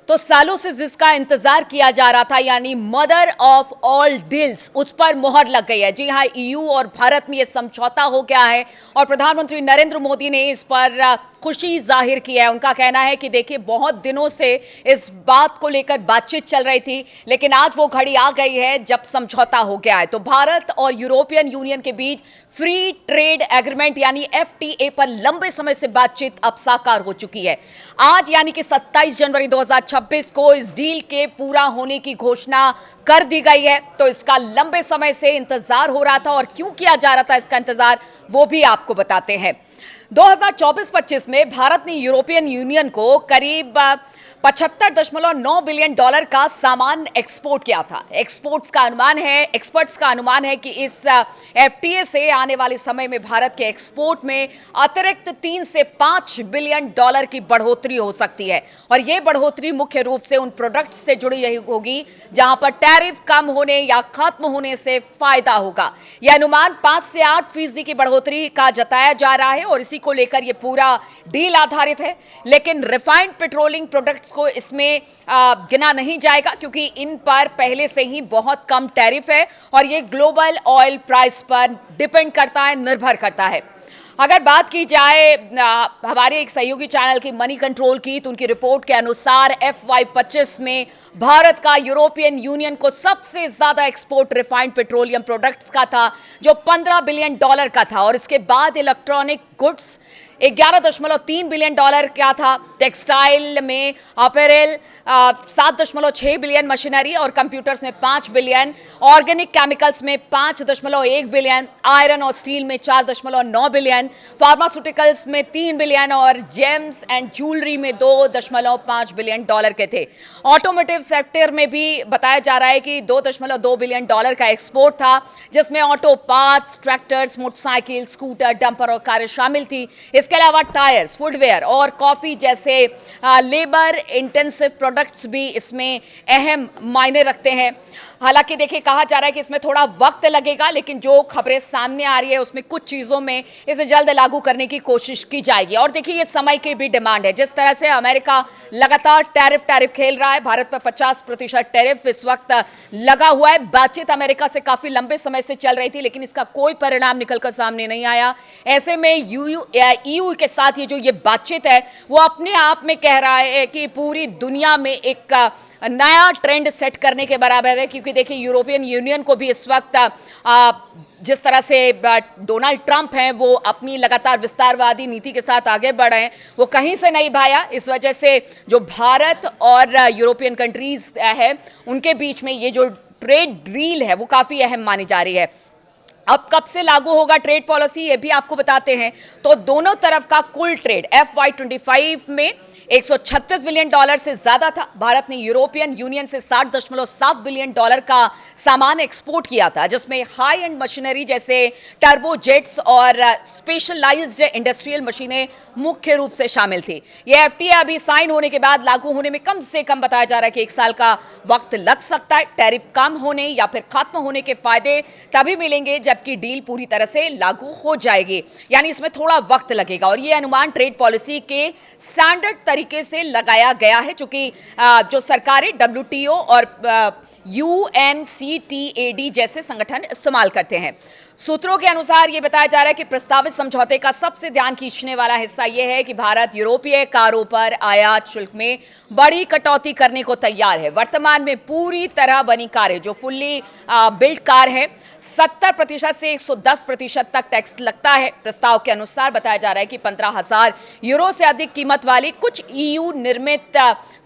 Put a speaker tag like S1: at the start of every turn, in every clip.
S1: तो सालों से जिसका इंतजार किया जा रहा था, यानी मदर ऑफ ऑल डील्स, उस पर मोहर लग गई है। जी हां, ईयू और भारत में यह समझौता हो गया है और प्रधानमंत्री नरेंद्र मोदी ने इस पर खुशी जाहिर की है। उनका कहना है कि देखिए, बहुत दिनों से इस बात को लेकर बातचीत चल रही थी, लेकिन आज वो घड़ी आ गई है जब समझौता हो गया है। तो भारत और यूरोपियन यूनियन के बीच फ्री ट्रेड एग्रीमेंट यानी एफटीए पर लंबे समय से बातचीत अब साकार हो चुकी है। आज यानी कि 27 जनवरी 2026 को इस डील के पूरा होने की घोषणा कर दी गई है। तो इसका लंबे समय से इंतजार हो रहा था, और क्यों किया जा रहा था इसका इंतजार, वो भी आपको बताते हैं। 2024-25 में भारत ने यूरोपियन यूनियन को करीब 75.9 बिलियन डॉलर का सामान एक्सपोर्ट किया था। एक्सपर्ट्स का अनुमान है कि इस एफटीए से आने वाले समय में भारत के एक्सपोर्ट में अतिरिक्त 3 से 5 बिलियन डॉलर की बढ़ोतरी हो सकती है, और यह बढ़ोतरी मुख्य रूप से उन प्रोडक्ट्स से जुड़ी रही होगी जहां पर टैरिफ कम होने या खत्म होने से फायदा होगा। यह अनुमान 5 से 8% की बढ़ोतरी का जताया जा रहा है, और इसी को लेकर यह पूरा डील आधारित है। लेकिन रिफाइंड पेट्रोलियम प्रोडक्ट्स को इसमें गिना नहीं जाएगा, क्योंकि इन पर पहले से ही बहुत कम टैरिफ है, और ये ग्लोबल ऑयल प्राइस पर डिपेंड करता है, निर्भर करता है। अगर बात की जाए हमारे एक सहयोगी चैनल की मनी कंट्रोल की, तो उनकी रिपोर्ट के अनुसार FY25 में भारत का यूरोपियन यूनियन को सबसे ज्यादा एक्सपोर्ट रिफाइंड पेट्रोलियम प्रोडक्ट्स का था, जो 15 बिलियन डॉलर का था, और इसके बाद इलेक्ट्रॉनिक गुड्स 11.3 बिलियन डॉलर का था, टेक्सटाइल में अपैरल 7.6 बिलियन, मशीनरी और कंप्यूटर्स में 5 बिलियन, ऑर्गेनिक केमिकल्स में 5.1 बिलियन, आयरन और स्टील में 4.9 बिलियन, फार्मास्यूटिकल्स में 3 बिलियन और जेम्स एंड ज्वेलरी में 2.5 बिलियन डॉलर के थे। ऑटोमोटिव सेक्टर में भी बताया जा रहा है कि 2.2 बिलियन डॉलर का एक्सपोर्ट था, जिसमें auto parts, tractors, motorcycle, scooter, dumper और कारें शामिल थी। इसके अलावा टायर्स, फुटवेयर और कॉफी जैसे लेबर इंटेंसिव प्रोडक्ट्स भी इसमें अहम मायने रखते हैं। हालांकि देखिए, कहा जा रहा है कि इसमें थोड़ा वक्त लगेगा, लेकिन जो खबरें सामने आ रही है उसमें कुछ चीजों में इसे जल्द लागू करने की कोशिश की जाएगी। और देखिए, ये समय की भी डिमांड है। जिस तरह से अमेरिका लगातार टैरिफ खेल रहा है, भारत पर 50% टैरिफ इस वक्त लगा हुआ है। बातचीत अमेरिका से काफी लंबे समय से चल रही थी, लेकिन इसका कोई परिणाम निकलकर सामने नहीं आया। ऐसे में ईयू के साथ ये बातचीत है, वो अपने आप में कह रहा है कि पूरी दुनिया में एक नया ट्रेंड सेट करने के बराबर है। क्योंकि देखिए, यूरोपियन यूनियन को भी इस वक्त जिस तरह से डोनाल्ड ट्रंप हैं, वो अपनी लगातार विस्तारवादी नीति के साथ आगे बढ़ रहे हैं, वो कहीं से नहीं भाया। इस वजह से जो भारत और यूरोपियन कंट्रीज है, उनके बीच में ये जो ट्रेड डील है, वो काफी अहम मानी जा रही है। अब कब से लागू होगा ट्रेड पॉलिसी, ये भी आपको बताते हैं। तो दोनों तरफ का कुल ट्रेड FY25 में 136 बिलियन डॉलर से ज्यादा था। भारत ने यूरोपियन यूनियन से 60.7 बिलियन डॉलर का सामान एक्सपोर्ट किया था, जिसमें हाई एंड मशीनरी जैसे टर्बोजेट्स और स्पेशलाइज्ड इंडस्ट्रियल मशीनें मुख्य रूप से शामिल थी। यह एफटीए अभी साइन होने के बाद लागू होने में कम से कम बताया जा रहा है कि 1 साल का वक्त लग सकता है। टैरिफ कम होने या फिर खत्म होने के फायदे तभी मिलेंगे जबकि डील पूरी तरह से लागू हो जाएगी, यानी इसमें थोड़ा वक्त लगेगा। और यह अनुमान ट्रेड पॉलिसी के स्टैंडर्ड तरीके से लगाया गया है, चूंकि जो सरकारें WTO और UNCTAD जैसे संगठन इस्तेमाल करते हैं। सूत्रों के अनुसार यह बताया जा रहा है कि प्रस्तावित समझौते का सबसे ध्यान खींचने वाला हिस्सा यह है कि भारत यूरोपीय कारों पर आयात शुल्क में बड़ी कटौती करने को तैयार है। वर्तमान में पूरी तरह बनी कारें, जो फुल्ली बिल्ड कार है, 70% से 110% तक टैक्स लगता है। प्रस्ताव के अनुसार बताया जा रहा है कि 15,000 यूरो से अधिक कीमत वाली कुछ EU निर्मित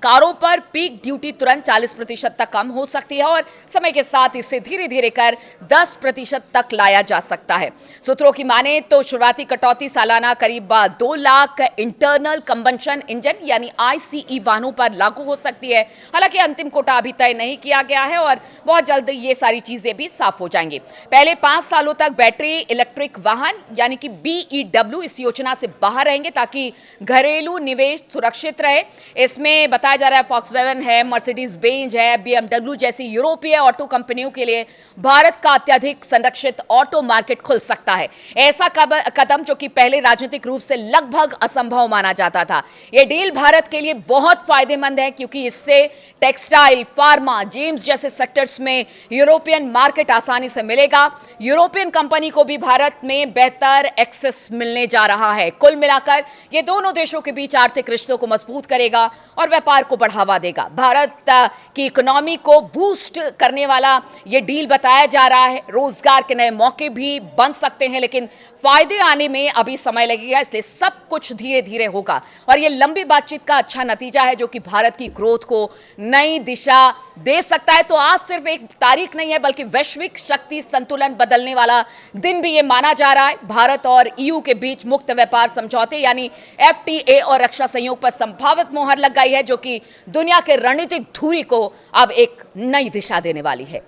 S1: कारों पर पीक ड्यूटी तुरंत 40% तक कम हो सकती है, और समय के साथ इसे धीरे धीरे कर 10% तक लाया जा सकता है। सूत्रों की माने तो शुरुआती कटौती सालाना करीब 2 लाख इंटरनल कंबंशन इंजन यानी ICE वाहनों पर लागू हो सकती है। हालांकि अंतिम कोटा अभी तय नहीं किया गया है, और बहुत जल्द ये सारी चीजें भी साफ हो जाएंगी। पहले 5 सालों तक बैटरी इलेक्ट्रिक वाहन यानी कि BEW इस योजना से बाहर रहेंगे, ताकि घरेलू निवेश सुरक्षित रहे। इसमें बताया जा रहा है फॉक्सवैगन है, मर्सिडीज बेंज है, BMW जैसी यूरोपीय ऑटो कंपनियों के लिए भारत का अत्यधिक संरक्षित ऑटो ऑटो मार्केट खुल सकता है। ऐसा कदम जो कि पहले राजनीतिक रूप से लगभग असंभव माना जाता था। यह डील भारत के लिए बहुत फायदेमंद है क्योंकि इससे टेक्सटाइल, फार्मा, जेम्स जैसे सेक्टर्स में यूरोपियन मार्केट आसानी से मिलेगा। यूरोपियन कंपनी को भी भारत में बेहतर एक्सेस मिलने जा रहा है। कुल मिलाकर ये दोनों देशों के बीच आर्थिक रिश्तों को मजबूत करेगा और व्यापार को बढ़ावा देगा। भारत की इकोनॉमी को बूस्ट करने वाला ये डील बताया जा रहा है। रोजगार के नए मौके भी बन सकते हैं, लेकिन फायदे आने में अभी समय लगेगा, इसलिए सब कुछ धीरे धीरे होगा और ये लंबी बातचीत का अच्छा नतीजा है जो कि भारत की ग्रोथ को नई दिशा दे सकता है। तो आज सिर्फ एक तारीख नहीं है बल्कि वैश्विक शक्ति संतुलन बदलने वाला दिन भी ये माना जा रहा है। भारत और ईयू के बीच मुक्त व्यापार समझौते यानी एफटीए और रक्षा सहयोग पर संभावित मोहर लग गई है जो कि दुनिया के रणनीतिक धुरी को अब एक नई दिशा देने वाली है।